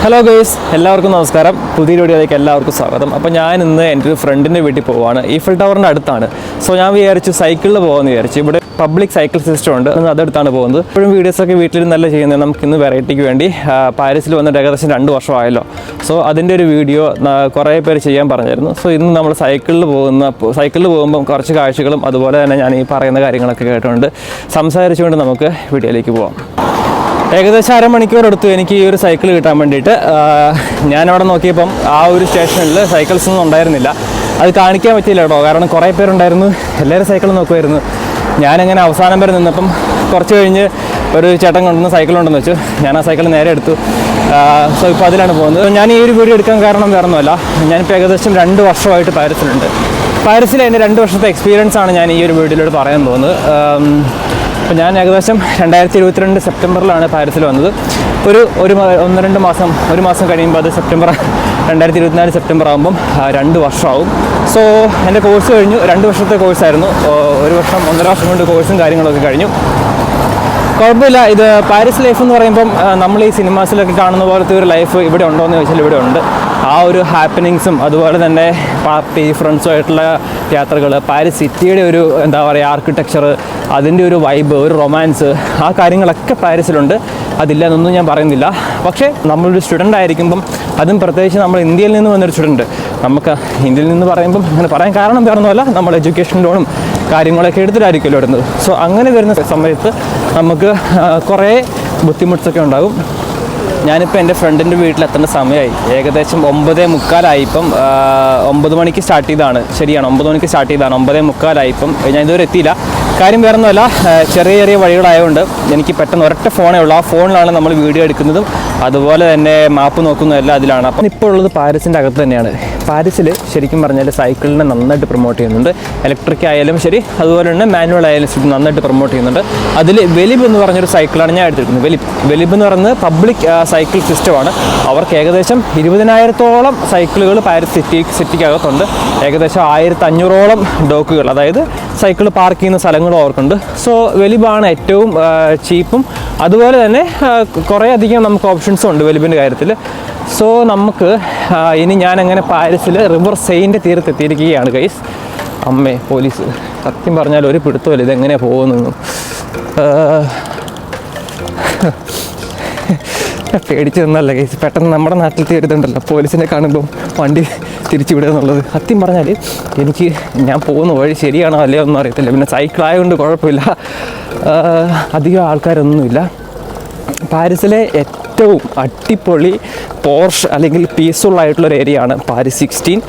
Hello guys, എല്ലാവർക്കും നമസ്കാരം. പുതിയ വീഡിയോയിലേക്ക് എല്ലാവർക്കും സ്വാഗതം. അപ്പോൾ ഞാൻ ഇന്ന് എൻ്റെ ഒരു ഫ്രണ്ടിൻ്റെ വീട്ടിൽ പോവുകയാണ്. ഈഫൽ ടവറിൻ്റെ അടുത്താണ്. സോ ഞാൻ വിചാരിച്ചു സൈക്കിളിൽ പോകാമെന്ന് വിചാരിച്ചു. ഇവിടെ പബ്ലിക് സൈക്കിൾ സിസ്റ്റം ഉണ്ട്, അതെടുത്താണ് പോകുന്നത്. ഇപ്പോഴും വീഡിയോസൊക്കെ വീട്ടിൽ നല്ല ചെയ്യുന്നത്. നമുക്കിന്ന് വെറൈറ്റിക്ക് വേണ്ടി പാരീസിൽ വന്നിട്ട് ഏകദേശം 2 വർഷമായല്ലോ. സോ അതിൻ്റെ ഒരു വീഡിയോ കുറേ പേര് ചെയ്യാൻ പറഞ്ഞായിരുന്നു. സോ ഇന്ന് നമ്മൾ സൈക്കിളിൽ പോകുമ്പം കുറച്ച് കാഴ്ചകളും അതുപോലെ തന്നെ ഞാൻ ഈ പറയുന്ന കാര്യങ്ങളൊക്കെ കേട്ടുകൊണ്ട് സംസാരിച്ചുകൊണ്ട് നമുക്ക് വീഡിയോയിലേക്ക് പോകാം. ഏകദേശം അരമണിക്കൂർ എടുത്തു എനിക്ക് ഈ ഒരു സൈക്കിൾ കിട്ടാൻ വേണ്ടിയിട്ട്. ഞാനവിടെ നോക്കിയപ്പം ആ ഒരു സ്റ്റേഷനിൽ സൈക്കിൾസ് ഒന്നും ഉണ്ടായിരുന്നില്ല. അത് കാണിക്കാൻ പറ്റിയില്ല കേട്ടോ, കാരണം കുറേ പേരുണ്ടായിരുന്നു, എല്ലാവരും സൈക്കിൾ നോക്കുമായിരുന്നു. ഞാനങ്ങനെ അവസാനം വരെ നിന്നപ്പം കുറച്ച് കഴിഞ്ഞ് ഒരു ചേട്ടൻ കൊണ്ടുവന്ന് സൈക്കിളുണ്ടെന്ന് വെച്ചു. ഞാൻ ആ സൈക്കിൾ നേരെ എടുത്തു. സോ ഇപ്പോൾ അതിലാണ് പോകുന്നത്. ഞാൻ ഈ ഒരു വീഡിയോ എടുക്കാൻ കാരണം വേറെ ഒന്നുമല്ല, ഞാനിപ്പോൾ ഏകദേശം 2 വർഷമായിട്ട് പാരീസിലുണ്ട്. പാരീസിലെ എൻ്റെ 2 വർഷത്തെ എക്സ്പീരിയൻസ് ആണ് ഞാൻ ഈ ഒരു വീഡിയോയിലൂടെ പറയാൻ പോകുന്നത്. അപ്പോൾ ഞാൻ ഏകദേശം 2022 സെപ്റ്റംബറിലാണ് പാരീസിൽ വന്നത്. ഒരു മാസം കഴിയുമ്പോൾ അത് 2024 സെപ്റ്റംബർ ആകുമ്പം 2 വർഷമാവും. സോ എൻ്റെ കോഴ്സ് കഴിഞ്ഞു. 2 വർഷത്തെ കോഴ്സായിരുന്നു. 1.5 വർഷം കൊണ്ട് കോഴ്സും കാര്യങ്ങളൊക്കെ കഴിഞ്ഞു. കുഴപ്പമില്ല. ഇത് പാരീസ് ലൈഫ് എന്ന് പറയുമ്പം നമ്മൾ ഈ സിനിമാസിലൊക്കെ കാണുന്ന പോലത്തെ ഒരു ലൈഫ് ഇവിടെ ഉണ്ടോ എന്ന് ചോദിച്ചാൽ ഇവിടെ ഉണ്ട്. ആ ഒരു ഹാപ്പനിങ്സും അതുപോലെ തന്നെ പാർട്ടി ഫ്രണ്ട്സുമായിട്ടുള്ള യാത്രകൾ, പാരീസ് സിറ്റിയുടെ ഒരു എന്താ പറയുക ആർക്കിടെക്ചർ, അതിൻ്റെ ഒരു വൈബ്, ഒരു റൊമാൻസ്, ആ കാര്യങ്ങളൊക്കെ പാരീസിലുണ്ട്. അതില്ല എന്നൊന്നും ഞാൻ പറയുന്നില്ല. പക്ഷേ നമ്മളൊരു സ്റ്റുഡൻ്റ് ആയിരിക്കുമ്പം, അതും പ്രത്യേകിച്ച് നമ്മൾ ഇന്ത്യയിൽ നിന്ന് വന്നൊരു സ്റ്റുഡൻറ്റ്, നമുക്ക് ഇന്ത്യയിൽ നിന്ന് പറയുമ്പം അങ്ങനെ പറയാൻ കാരണം വേറൊന്നുമല്ല, നമ്മൾ എഡ്യൂക്കേഷൻ ലോണും കാര്യങ്ങളൊക്കെ എടുത്തിട്ടായിരിക്കുമല്ലോ ഇടുന്നത്. സോ അങ്ങനെ വരുന്ന സമയത്ത് നമുക്ക് കുറേ ബുദ്ധിമുട്ടൊക്കെ ഉണ്ടാകും. ഞാനിപ്പോൾ എൻ്റെ ഫ്രണ്ടിൻ്റെ വീട്ടിലെത്തേണ്ട സമയമായി. ഏകദേശം 9:45 ഇപ്പം. 9 മണിക്ക് സ്റ്റാർട്ട് ചെയ്തതാണ്. ശരിയാണ്, 9 മണിക്ക് സ്റ്റാർട്ട് ചെയ്തതാണ്. 9:45 ഇപ്പം. ഞാൻ ഇതുവരെ എത്തിയില്ല. കാര്യം വേറെ ഒന്നുമല്ല, ചെറിയ വഴികളായതുകൊണ്ട് എനിക്ക് പെട്ടെന്ന് ഒരൊറ്റ ഫോണേ ഉള്ളൂ. ആ ഫോണിലാണ് നമ്മൾ വീഡിയോ എടുക്കുന്നതും അതുപോലെ തന്നെ മാപ്പ് നോക്കുന്നതും എല്ലാം അതിലാണ്. അപ്പം ഇപ്പോൾ ഉള്ളത് പാരീസിൻ്റെ അകത്ത് തന്നെയാണ്. പാരീസിൽ ശരിക്കും പറഞ്ഞാൽ സൈക്കിളിനെ നന്നായിട്ട് പ്രൊമോട്ട് ചെയ്യുന്നുണ്ട്. ഇലക്ട്രിക് ആയാലും ശരി, അതുപോലെ തന്നെ മാനുവൽ ആയാലും ശരി, നന്നായിട്ട് പ്രൊമോട്ട് ചെയ്യുന്നുണ്ട്. അതിൽ വെലിബ് എന്ന് പറഞ്ഞൊരു സൈക്കിളാണ് ഞാൻ എടുത്തിരിക്കുന്നത്. വെലിബ് എന്ന് പറയുന്നത് പബ്ലിക് സൈക്കിൾ സിസ്റ്റമാണ്. അവർക്ക് ഏകദേശം 20,000-ഓളം സൈക്കിളുകൾ പാരീസ് സിറ്റിക്കകത്തുണ്ട്. ഏകദേശം 1,500-ഓളം ഡോക്കുകൾ, അതായത് സൈക്കിൾ പാർക്ക് ചെയ്യുന്ന സ്ഥലങ്ങളും അവർക്കുണ്ട്. സോ വെലിബാണ് ഏറ്റവും ചീപ്പും അതുപോലെ തന്നെ കുറേ അധികം നമുക്ക് ഓപ്ഷൻസും ഉണ്ട് വെലിബിൻ്റെ കാര്യത്തിൽ. സോ നമുക്ക് ഇനി ഞാനങ്ങനെ പാരീസിൽ റിവർ സെയിൻ്റെ തീരത്തെത്തിയിരിക്കുകയാണ് ഗൈസ്. അമ്മേ പോലീസ്, സത്യം പറഞ്ഞാൽ ഒരു പിടുത്തമില്ല ഇതെങ്ങനെയാണ് പോകുന്നതെന്നും. പേടിച്ച് നിന്നല്ല ഗൈസ്. പെട്ടെന്ന് നമ്മുടെ നാട്ടിലത്തെ ഒരുതുണ്ടല്ലോ, പോലീസിനെ കാണുമ്പം വണ്ടി തിരിച്ചു വിടുക എന്നുള്ളത്. സത്യം പറഞ്ഞാൽ ഞാൻ പോകുന്ന വഴി ശരിയാണോ അല്ലയോ ഒന്നും അറിയത്തില്ല. പിന്നെ സൈക്കിളായതുകൊണ്ട് കുഴപ്പമില്ല, അധികം ആൾക്കാരൊന്നുമില്ല. പാരീസിലെ ഏറ്റവും അടിപൊളി പോർഷ് അല്ലെങ്കിൽ പീസ്ഫുൾ ആയിട്ടുള്ളൊരു ഏരിയ ആണ് പാരീസ് 16.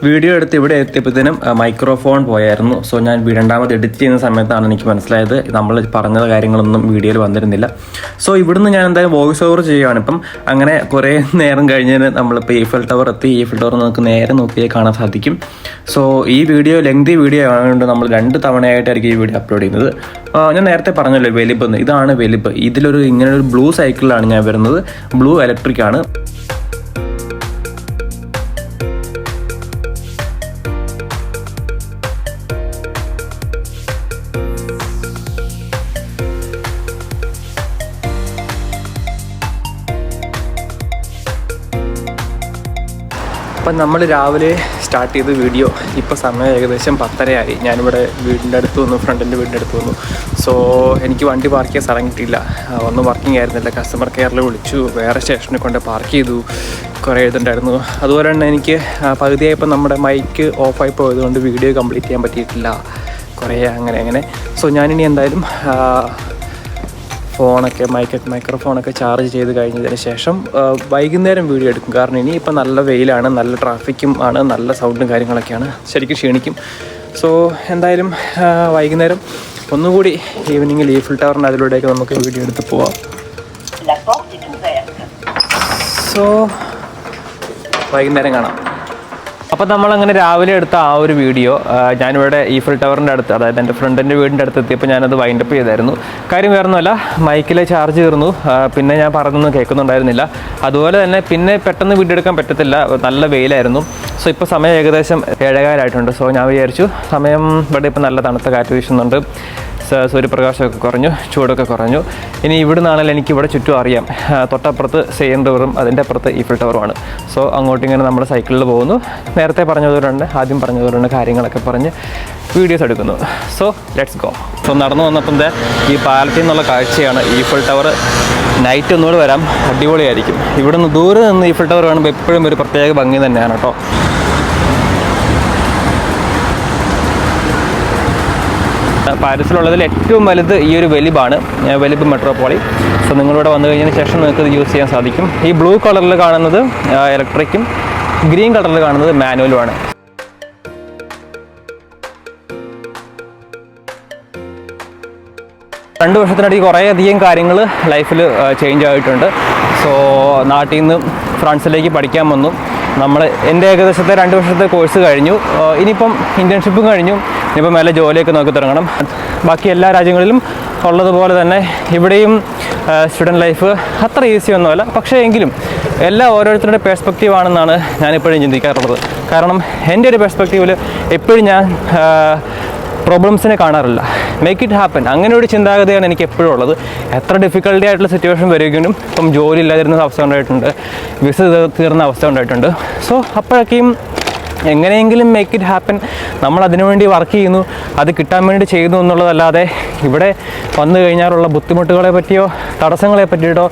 വീഡിയോ എടുത്ത് ഇവിടെ എത്തിയപ്പോഴത്തേനും മൈക്രോഫോൺ പോയായിരുന്നു. സോ ഞാൻ 2ാമത് എഡിറ്റ് ചെയ്യുന്ന സമയത്താണ് എനിക്ക് മനസ്സിലായത് നമ്മൾ പറഞ്ഞ കാര്യങ്ങളൊന്നും വീഡിയോയിൽ വന്നിരുന്നില്ല. സോ ഇവിടുന്ന് ഞാൻ എന്തായാലും വോയിസ് ഓവർ ചെയ്യുകയാണ് ഇപ്പം. അങ്ങനെ കുറേ നേരം കഴിഞ്ഞതിന് നമ്മളിപ്പോൾ ഈഫൽ ടവർ എത്തി. ഈഫൽ ടവർ നമുക്ക് നേരെ നോക്കിയാൽ കാണാൻ സാധിക്കും. സോ ഈ വീഡിയോ ലെങ്തി വീഡിയോ ആയതുകൊണ്ട് നമ്മൾ 2 തവണയായിട്ടായിരിക്കും ഈ വീഡിയോ അപ്ലോഡ് ചെയ്യുന്നത്. ഞാൻ നേരത്തെ പറഞ്ഞല്ലോ വെലിബ് എന്ന്. ഇതാണ് വെലിബ്. ഇങ്ങനൊരു ബ്ലൂ സൈക്കിളിലാണ് ഞാൻ വരുന്നത്. ബ്ലൂ ഇലക്ട്രിക് ആണ്. അപ്പം നമ്മൾ രാവിലെ സ്റ്റാർട്ട് ചെയ്ത വീഡിയോ ഇപ്പോൾ സമയം ഏകദേശം 10:30 ഞാനിവിടെ ഫ്രണ്ടിൻ്റെ വീടിൻ്റെ അടുത്ത് വന്നു. സോ എനിക്ക് വണ്ടി പാർക്ക് ചെയ്യാൻ സ്ഥലം കിട്ടിയില്ല. ഒന്നും വർക്കിംഗ് ആയിരുന്നില്ല. കസ്റ്റമർ കെയറിൽ വിളിച്ചു, വേറെ സ്റ്റേഷനിൽ കൊണ്ട് പാർക്ക് ചെയ്തു. കുറേ ഇതുണ്ടായിരുന്നു. അതുപോലെ തന്നെ എനിക്ക് പകുതിയായപ്പോൾ നമ്മുടെ മൈക്ക് ഓഫായി പോയതുകൊണ്ട് വീഡിയോ കംപ്ലീറ്റ് ചെയ്യാൻ പറ്റിയിട്ടില്ല. കുറേ അങ്ങനെ. സോ ഞാനിനി എന്തായാലും മൈക്രോഫോണൊക്കെ ചാർജ് ചെയ്ത് കഴിഞ്ഞതിന് ശേഷം വൈകുന്നേരം വീഡിയോ എടുക്കും. കാരണം ഇനിയിപ്പോൾ നല്ല വെയിലാണ്, നല്ല ട്രാഫിക്കും ആണ്, നല്ല സൗണ്ടും കാര്യങ്ങളൊക്കെയാണ്, ശരിക്കും ക്ഷീണിക്കും. സോ എന്തായാലും വൈകുന്നേരം ഒന്നുകൂടി ഈവനിങ്ങിൽ ഈഫൽ ടവറിൻ്റെ അതിലൂടെയൊക്കെ നമുക്ക് വീഡിയോ എടുത്ത് പോവാം. സോ വൈകുന്നേരം കാണാം. അപ്പോൾ നമ്മളങ്ങനെ രാവിലെ എടുത്ത ആ ഒരു വീഡിയോ ഞാനിവിടെ ഈഫൽ ടവറിൻ്റെ അടുത്ത്, അതായത് എൻ്റെ ഫ്രണ്ടിൻ്റെ വീടിൻ്റെ അടുത്ത് എത്തിയപ്പോൾ ഞാനത് വൈൻഡപ്പ് ചെയ്തായിരുന്നു. കാര്യം വേറൊന്നുമല്ല, മൈക്കിലെ ചാർജ് തീർന്നു. പിന്നെ ഞാൻ പറഞ്ഞൊന്നും കേൾക്കുന്നുണ്ടായിരുന്നില്ല. അതുപോലെ തന്നെ പിന്നെ പെട്ടെന്ന് വീഡിയോ എടുക്കാൻ പറ്റത്തില്ല, നല്ല വെയിലായിരുന്നു. സോ ഇപ്പോൾ സമയം ഏകദേശം 7:15 ആയിട്ടുണ്ട്. സോ ഞാൻ വിചാരിച്ചു സമയം ഇവിടെ ഇപ്പോൾ നല്ല തണുത്ത കാറ്റ് വീശുന്നുണ്ട്. സൂര്യപ്രകാശമൊക്കെ കുറഞ്ഞു, ചൂടൊക്കെ കുറഞ്ഞു. ഇനി ഇവിടെ നിന്നാണെങ്കിൽ എനിക്ക് ഇവിടെ ചുറ്റും അറിയാം, തൊട്ടപ്പുറത്ത് സെയിൻ റിവറും അതിൻ്റെ അപ്പുറത്ത് ഈഫിൽ ടവറുമാണ്. സോ അങ്ങോട്ടിങ്ങനെ നമ്മൾ സൈക്കിളിൽ പോകുന്നു. നേരത്തെ പറഞ്ഞതുകൊണ്ട് ആദ്യം പറഞ്ഞതുകൊണ്ട് കാര്യങ്ങളൊക്കെ പറഞ്ഞ് വീഡിയോസ് എടുക്കുന്നു. So let's go. സോ നടന്നു വന്നപ്പം ഈ പാലത്തിൽ നിന്നുള്ള കാഴ്ചയാണ് ഈഫിൽ ടവർ. നൈറ്റ് ഒന്നുകൂടെ വരാം, അടിപൊളിയായിരിക്കും. ഇവിടുന്ന് ദൂരെ നിന്ന് ഈഫിൽ ടവർ കാണുമ്പോൾ എപ്പോഴും ഒരു പ്രത്യേക ഭംഗി തന്നെയാണ് കേട്ടോ. പാരീസിലുള്ളതിൽ ഏറ്റവും വലുത് ഈ ഒരു വെലിബാണ്, വെലിബ് മെട്രോപോളി. സോ നിങ്ങളിവിടെ വന്നു കഴിഞ്ഞതിന് ശേഷം നിങ്ങൾക്ക് ഇത് യൂസ് ചെയ്യാൻ സാധിക്കും. ഈ ബ്ലൂ കളറിൽ കാണുന്നത് ഇലക്ട്രിക്കും ഗ്രീൻ കളറിൽ കാണുന്നത് മാനുവലുമാണ്. രണ്ട് വർഷത്തിനിടയിൽ കുറേയധികം കാര്യങ്ങൾ ലൈഫിൽ ചേഞ്ച് ആയിട്ടുണ്ട്. സോ നാട്ടിൽ നിന്ന് ഫ്രാൻസിലേക്ക് പഠിക്കാൻ വന്നു. എൻ്റെ ഏകദേശത്തെ 2 വർഷത്തെ കോഴ്സ് കഴിഞ്ഞു. ഇനിയിപ്പം ഇൻറ്റേൺഷിപ്പും കഴിഞ്ഞു. ഇനിയിപ്പം നല്ല ജോലിയൊക്കെ നോക്കി തുടങ്ങണം. ബാക്കി എല്ലാ രാജ്യങ്ങളിലും ഉള്ളതുപോലെ തന്നെ ഇവിടെയും സ്റ്റുഡൻറ്റ് ലൈഫ് അത്ര ഈസി ഒന്നുമല്ല. പക്ഷേ എങ്കിലും എല്ലാം ഓരോരുത്തരുടെ പെർസ്പെക്റ്റീവ് ആണെന്നാണ് ഞാനിപ്പോഴും ചിന്തിക്കാറുള്ളത്. കാരണം എൻ്റെ ഒരു പെർസ്പെക്റ്റീവിൽ എപ്പോഴും ഞാൻ പ്രോബ്ലംസിനെ കാണാറില്ല, മേക്ക് ഇറ്റ് ഹാപ്പൻ, അങ്ങനെ ഒരു ചിന്താഗതിയാണ് എനിക്ക് എപ്പോഴും ഉള്ളത്. എത്ര ഡിഫിക്കൽട്ടി ആയിട്ടുള്ള സിറ്റുവേഷൻ വരികയും ഇപ്പം ജോലി ഇല്ലാതിരുന്ന അവസ്ഥ ഉണ്ടായിട്ടുണ്ട്, വിസ തീർന്ന അവസ്ഥ ഉണ്ടായിട്ടുണ്ട്. സോ അപ്പോഴൊക്കെയും എങ്ങനെയെങ്കിലും മേക്ക് ഇറ്റ് ഹാപ്പൻ, നമ്മൾ അതിനുവേണ്ടി വർക്ക് ചെയ്യുന്നു, അത് കിട്ടാൻ വേണ്ടി ചെയ്യുന്നു എന്നുള്ളതല്ലാതെ ഇവിടെ വന്നു കഴിഞ്ഞാലുള്ള ബുദ്ധിമുട്ടുകളെ പറ്റിയോ തടസ്സങ്ങളെ പറ്റിയിട്ടോ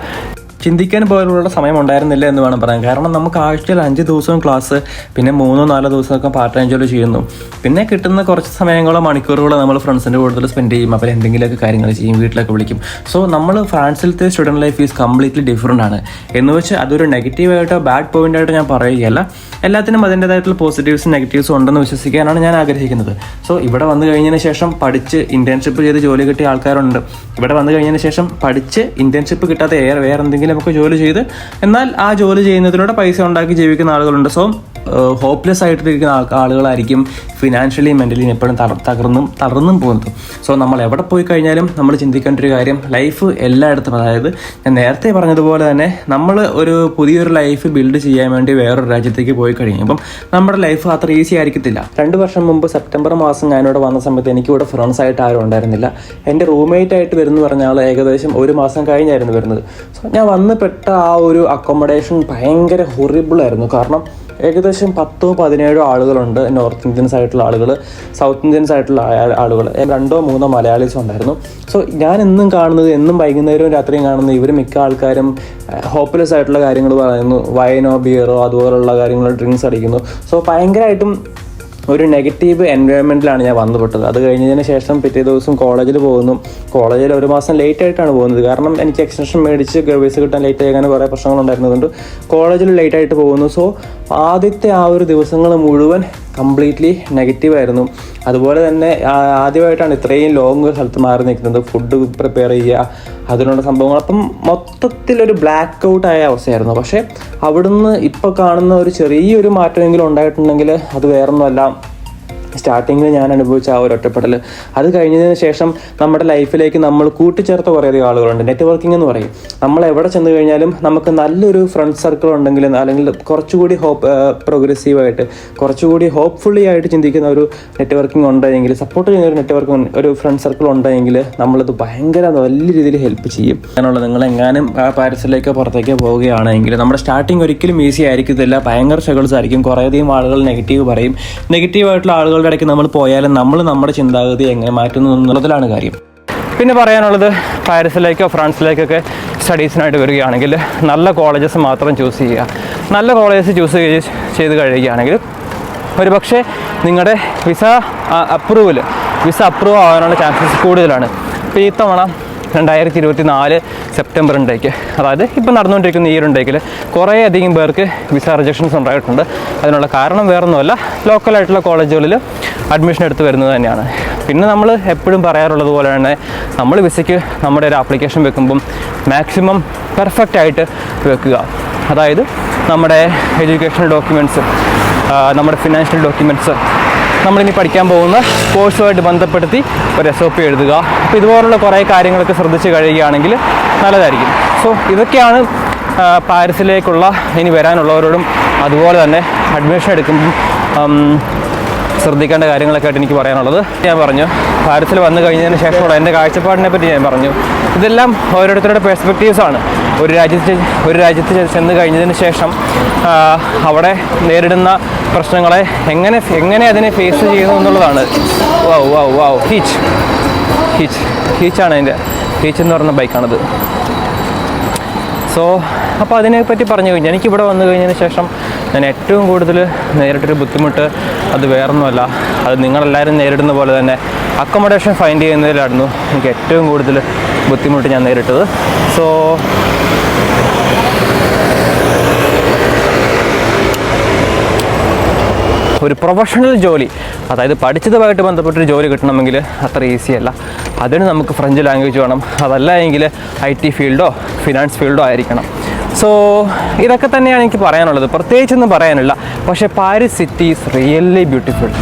ചിന്തിക്കാൻ പോലുള്ള സമയം ഉണ്ടായിരുന്നില്ല എന്ന് വേണം പറയാൻ. കാരണം നമുക്ക് ആഴ്ചയിൽ 5 ദിവസവും ക്ലാസ്, പിന്നെ 3-4 ദിവസമൊക്കെ പാർട്ട് ടൈം ജോലി ചെയ്യുന്നു. പിന്നെ കിട്ടുന്ന കുറച്ച് സമയങ്ങളോ മണിക്കൂറുകളോ നമ്മൾ ഫ്രണ്ട്സിൻ്റെ കൂടുതൽ സ്പെൻഡ് ചെയ്യും. അവർ എന്തെങ്കിലുമൊക്കെ കാര്യങ്ങൾ ചെയ്യും, വീട്ടിലൊക്കെ വിളിക്കും. സോ നമ്മൾ ഫ്രാൻസിലത്തെ student life is completely different ആണ്. എന്ന് വെച്ചാൽ അതൊരു നെഗറ്റീവായിട്ടോ ബാഡ് പോയിൻ്റായിട്ടോ ഞാൻ പറയുകയല്ല. എല്ലാത്തിനും അതിൻ്റേതായിട്ടുള്ള പോസിറ്റീവ്സും നെഗറ്റീവ്സും ഉണ്ടെന്ന് വിശ്വസിക്കാനാണ് ഞാൻ ആഗ്രഹിക്കുന്നത്. സോ ഇവിടെ വന്നു കഴിഞ്ഞതിന് ശേഷം പഠിച്ച് ഇൻറ്റേൺഷിപ്പ് ചെയ്ത് ജോലി കിട്ടിയ ആൾക്കാരുണ്ട്. ഇവിടെ വന്നു കഴിഞ്ഞതിന് ശേഷം പഠിച്ച് ഇൻറ്റേൺഷിപ്പ് കിട്ടാത്ത വേറെ എന്തെങ്കിലും നമുക്ക് ജോലി ചെയ്ത് എന്നാൽ ആ ജോലി ചെയ്യുന്നതിലൂടെ പൈസ ഉണ്ടാക്കി ജീവിക്കുന്ന ആളുകളുണ്ട്. സോ ഹോപ്പ്ലെസ് ആയിട്ടിരിക്കുന്ന ആളുകളായിരിക്കും ഫിനാൻഷ്യലി മെൻ്റലി എപ്പോഴും തളർന്നും പോകുന്നത്. സോ നമ്മൾ എവിടെ പോയി കഴിഞ്ഞാലും നമ്മൾ ചിന്തിക്കേണ്ട ഒരു കാര്യം, ലൈഫ് എല്ലായിടത്തും, അതായത് ഞാൻ നേരത്തെ പറഞ്ഞതുപോലെ തന്നെ നമ്മൾ ഒരു പുതിയൊരു ലൈഫ് ബിൽഡ് ചെയ്യാൻ വേണ്ടി വേറൊരു രാജ്യത്തേക്ക് പോയി കഴിയുമ്പം നമ്മുടെ ലൈഫ് അത്ര ഈസി ആയിരിക്കത്തില്ല. 2 വർഷം മുമ്പ് സെപ്റ്റംബർ മാസം ഞാനിവിടെ വന്ന സമയത്ത് എനിക്കിവിടെ ഫ്രണ്ട്സ് ആയിട്ട് ആരും ഉണ്ടായിരുന്നില്ല. എൻ്റെ റൂംമേറ്റ് ആയിട്ട് വരുന്നു പറഞ്ഞ ആൾ ഏകദേശം 1 മാസം കഴിഞ്ഞായിരുന്നു വരുന്നത്. സോ ഞാൻ വന്ന് പെട്ട ആ ഒരു അക്കോമഡേഷൻ ഭയങ്കര ഹൊറിബിളായിരുന്നു. കാരണം ഏകദേശം 10-17 ആളുകളുണ്ട്, നോർത്ത് ഇന്ത്യൻസ് ആയിട്ടുള്ള ആളുകൾ, സൗത്ത് ഇന്ത്യൻസ് ആയിട്ടുള്ള ആളുകൾ, 2-3 മലയാളീസും ഉണ്ടായിരുന്നു. സോ ഞാൻ എന്നും കാണുന്നത്, എന്നും വൈകുന്നേരവും രാത്രിയും കാണുന്നത് ഇവർ മിക്ക ആൾക്കാരും ഹോപ്പ്ലെസ് ആയിട്ടുള്ള കാര്യങ്ങൾ പറയുന്നു, വൈനോ ബിയറോ അതുപോലുള്ള കാര്യങ്ങൾ ഡ്രിങ്ക്സ് അടിക്കുന്നു. സോ ഭയങ്കരമായിട്ടും ഒരു നെഗറ്റീവ് എൻവയോൺമെൻറ്റിലാണ് ഞാൻ വന്നുപെട്ടത്. അത് കഴിഞ്ഞതിന് ശേഷം പിറ്റേ ദിവസം കോളേജിൽ പോകുന്നു. കോളേജിൽ 1 മാസം ലേറ്റ് ആയിട്ടാണ് പോകുന്നത്. കാരണം എനിക്ക് എക്സ്റ്റൻഷൻ മേടിച്ച് വിസ കിട്ടാൻ ലേറ്റ് ആയി, അങ്ങനെ കുറേ പ്രശ്നങ്ങളുണ്ടായിരുന്നതുകൊണ്ട് കോളേജിൽ ലേറ്റ് ആയിട്ട് പോകുന്നു. സോ ആദ്യത്തെ ആ ഒരു ദിവസങ്ങൾ മുഴുവൻ കംപ്ലീറ്റ്ലി നെഗറ്റീവായിരുന്നു. അതുപോലെ തന്നെ ആദ്യമായിട്ടാണ് ഇത്രയും ലോങ് സ്ഥലത്ത് മാറി നിൽക്കുന്നത്, ഫുഡ് പ്രിപ്പയർ ചെയ്യുക, അതിനുള്ള സംഭവങ്ങൾ. അപ്പം മൊത്തത്തിലൊരു ബ്ലാക്ക് ഔട്ട് ആയ അവസ്ഥയായിരുന്നു. പക്ഷേ അവിടുന്ന് ഇപ്പോൾ കാണുന്ന ഒരു ചെറിയൊരു മാറ്റമെങ്കിലും ഉണ്ടായിട്ടുണ്ടെങ്കിൽ അത് വേറൊന്നുമല്ല, സ്റ്റാർട്ടിങ്ങിൽ ഞാൻ അനുഭവിച്ച ആ ഒരു ഒറ്റപ്പെടൽ. അത് കഴിഞ്ഞതിന് ശേഷം നമ്മുടെ ലൈഫിലേക്ക് നമ്മൾ കൂട്ടിച്ചേർത്ത കുറേയധികം ആളുകളുണ്ട്. നെറ്റ്വർക്കിംഗ് എന്ന് പറയും. നമ്മൾ എവിടെ ചെന്ന് കഴിഞ്ഞാലും നമുക്ക് നല്ലൊരു ഫ്രണ്ട് സർക്കിൾ ഉണ്ടെങ്കിൽ, അല്ലെങ്കിൽ കുറച്ചുകൂടി പ്രോഗ്രസീവായിട്ട് കുറച്ചുകൂടി ഹോപ്പ്ഫുള്ളി ആയിട്ട് ചിന്തിക്കുന്ന ഒരു നെറ്റ്വർക്കിംഗ് ഉണ്ടെങ്കിൽ, സപ്പോർട്ട് ചെയ്യുന്ന ഒരു നെറ്റ്വർക്കിംഗ്, ഒരു ഫ്രണ്ട് സർക്കിൾ ഉണ്ടെങ്കിൽ നമ്മളത് ഭയങ്കര വലിയ രീതിയിൽ ഹെൽപ്പ് ചെയ്യും. അങ്ങനെയുള്ള നിങ്ങളെങ്ങാനും പാരീസിലേക്കോ പുറത്തേക്കോ പോവുകയാണെങ്കിൽ നമ്മുടെ സ്റ്റാർട്ടിങ് ഒരിക്കലും ഈസി ആയിരിക്കത്തില്ല, ഭയങ്കര സ്ട്രഗിൾസ് ആയിരിക്കും. കുറേയധികം ആളുകൾ നെഗറ്റീവ് പറയും. നെഗറ്റീവായിട്ടുള്ള ആളുകളുടെ ഇടയ്ക്ക് നമ്മൾ പോയാലും നമ്മൾ നമ്മുടെ ചിന്താഗതി എങ്ങനെ മാറ്റുന്നു എന്നുള്ളതിലാണ് കാര്യം. പിന്നെ പറയാനുള്ളത്, പാരീസിലേക്കോ ഫ്രാൻസിലേക്കൊക്കെ സ്റ്റഡീസിനായിട്ട് വരികയാണെങ്കിൽ നല്ല കോളേജസ് മാത്രം ചൂസ് ചെയ്യുക. നല്ല കോളേജസ് ചൂസ് ചെയ്ത് കഴിയുകയാണെങ്കിൽ ഒരു പക്ഷേ നിങ്ങളുടെ വിസ അപ്രൂവ് ആവാനുള്ള ചാൻസസ് കൂടുതലാണ്. ഇപ്പോൾ ഈ തവണ 2024 സെപ്റ്റംബർ ഇൻടേക്ക്, അതായത് ഇപ്പോൾ നടന്നുകൊണ്ടിരിക്കുന്ന ഈ ഒരു ഇൻടേക്കിൽ കുറേയധികം പേർക്ക് വിസ റിജക്ഷൻസ് ഉണ്ടായിട്ടുണ്ട്. അതിനുള്ള കാരണം വേറൊന്നുമല്ല, ലോക്കലായിട്ടുള്ള കോളേജുകളിൽ അഡ്മിഷൻ എടുത്ത് വരുന്നത് തന്നെയാണ്. പിന്നെ നമ്മൾ എപ്പോഴും പറയാറുള്ളത് പോലെ തന്നെ നമ്മൾ വിസയ്ക്ക് നമ്മുടെ ഒരു ആപ്ലിക്കേഷൻ വെക്കുമ്പം മാക്സിമം പെർഫെക്റ്റ് ആയിട്ട് വെക്കുക. അതായത് നമ്മുടെ എഡ്യൂക്കേഷണൽ ഡോക്യുമെൻറ്റ്സ്, നമ്മുടെ ഫിനാൻഷ്യൽ ഡോക്യുമെൻറ്റ്സ്, നമ്മളിനി പഠിക്കാൻ പോകുന്ന കോഴ്സുമായിട്ട് ബന്ധപ്പെടുത്തി ഒരു SOP എഴുതുക. അപ്പോൾ ഇതുപോലുള്ള കുറേ കാര്യങ്ങളൊക്കെ ശ്രദ്ധിച്ച് കഴിയുകയാണെങ്കിൽ നല്ലതായിരിക്കും. സോ ഇതൊക്കെയാണ് പാരീസിലേക്കുള്ള ഇനി വരാനുള്ളവരോടും അതുപോലെ തന്നെ അഡ്മിഷൻ എടുക്കുമ്പം ശ്രദ്ധിക്കേണ്ട കാര്യങ്ങളൊക്കെ ആയിട്ട് എനിക്ക് പറയാനുള്ളത് ഞാൻ പറഞ്ഞു. ഭാരതത്തിൽ വന്നു കഴിഞ്ഞതിന് ശേഷമുള്ള എൻ്റെ കാഴ്ചപ്പാടിനെ പറ്റി ഞാൻ പറഞ്ഞു. ഇതെല്ലാം ഓരോരുത്തരുടെ പെർസ്പെക്റ്റീവ്സാണ്. ഒരു രാജ്യത്ത് ചെന്ന് കഴിഞ്ഞതിന് ശേഷം അവിടെ നേരിടുന്ന പ്രശ്നങ്ങളെ എങ്ങനെ അതിനെ ഫേസ് ചെയ്യുന്നു എന്നുള്ളതാണ്. വാവ് ഹീച്ചാണ് ഹീച്ച് എന്ന് പറയുന്ന ബൈക്കാണത്. സോ അപ്പോൾ അതിനെപ്പറ്റി പറഞ്ഞു കഴിഞ്ഞാൽ എനിക്കിവിടെ വന്നു കഴിഞ്ഞതിന് ശേഷം ഞാൻ ഏറ്റവും കൂടുതൽ നേരിട്ടൊരു ബുദ്ധിമുട്ട് അത് വേറൊന്നുമല്ല, അത് നിങ്ങളെല്ലാവരും നേരിടുന്ന പോലെ തന്നെ അക്കോമഡേഷൻ ഫൈൻഡ് ചെയ്യുന്നതിലായിരുന്നു എനിക്ക് ഏറ്റവും കൂടുതൽ ബുദ്ധിമുട്ട് ഞാൻ നേരിട്ടത്. സോ ഒരു പ്രൊഫഷണൽ ജോലി, അതായത് പഠിച്ചതുമായിട്ട് ബന്ധപ്പെട്ടൊരു ജോലി കിട്ടണമെങ്കിൽ അത്ര ഈസിയല്ല. അതിന് നമുക്ക് ഫ്രഞ്ച് ലാംഗ്വേജ് വേണം, അതല്ല എങ്കിൽ IT ഫീൽഡോ ഫിനാൻസ് ഫീൽഡോ ആയിരിക്കണം. സോ ഇതൊക്കെ തന്നെയാണ് എനിക്ക് പറയാനുള്ളത്, പ്രത്യേകിച്ചൊന്നും പറയാനില്ല. പക്ഷേ Paris city is really beautiful.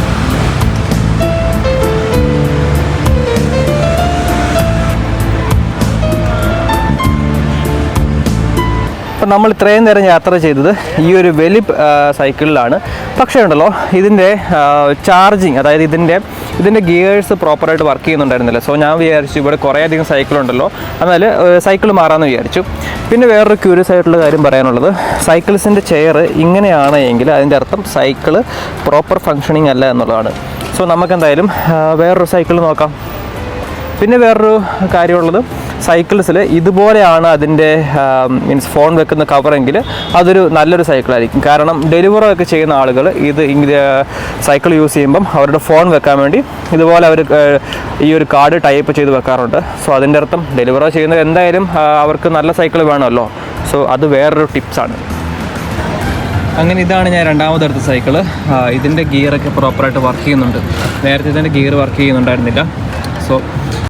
അപ്പം നമ്മൾ ഇത്രയും നേരം യാത്ര ചെയ്തത് ഈ ഒരു വലിയ സൈക്കിളിലാണ്. പക്ഷേ ഉണ്ടല്ലോ ഇതിൻ്റെ ചാർജിങ്, അതായത് ഇതിൻ്റെ ഗിയേഴ്സ് പ്രോപ്പറായിട്ട് വർക്ക് ചെയ്യുന്നുണ്ടായിരുന്നില്ല. സോ ഞാൻ വിചാരിച്ചു ഇവിടെ കുറേയധികം സൈക്കിളുണ്ടല്ലോ, എന്നാൽ സൈക്കിൾ മാറാമെന്ന് വിചാരിച്ചു. പിന്നെ വേറൊരു ക്യൂരിയസ് ആയിട്ടുള്ള കാര്യം പറയാനുള്ളത്, സൈക്കിൾസിൻ്റെ ചെയർ ഇങ്ങനെയാണ് എങ്കിൽ അതിൻ്റെ അർത്ഥം സൈക്കിള് പ്രോപ്പർ ഫങ്ഷനിങ് അല്ല എന്നുള്ളതാണ്. സോ നമുക്കെന്തായാലും വേറൊരു സൈക്കിൾ നോക്കാം. പിന്നെ വേറൊരു കാര്യമുള്ളത്, സൈക്കിൾസിൽ ഇതുപോലെയാണ് അതിൻ്റെ മീൻസ് ഫോൺ വെക്കുന്ന കവറെങ്കിൽ അതൊരു നല്ലൊരു സൈക്കിളായിരിക്കും. കാരണം ഡെലിവറൊക്കെ ചെയ്യുന്ന ആളുകൾ ഇത് സൈക്കിൾ യൂസ് ചെയ്യുമ്പം അവരുടെ ഫോൺ വെക്കാൻ വേണ്ടി ഇതുപോലെ അവർ ഈ ഒരു കാർഡ് ടൈപ്പ് ചെയ്ത് വെക്കാറുണ്ട്. സോ അതിൻ്റെ അർത്ഥം ഡെലിവറോ ചെയ്യുന്നത് എന്തായാലും അവർക്ക് നല്ല സൈക്കിൾ വേണമല്ലോ. സോ അത് വേറൊരു ടിപ്സാണ്. അങ്ങനെ ഇതാണ് ഞാൻ രണ്ടാമതെടുത്ത സൈക്കിള്. ഇതിൻ്റെ ഗിയറൊക്കെ പ്രോപ്പറായിട്ട് വർക്ക് ചെയ്യുന്നുണ്ട്. നേരത്തെ ഇതിൻ്റെ ഗിയർ വർക്ക് ചെയ്യുന്നുണ്ടായിരുന്നില്ല. സോ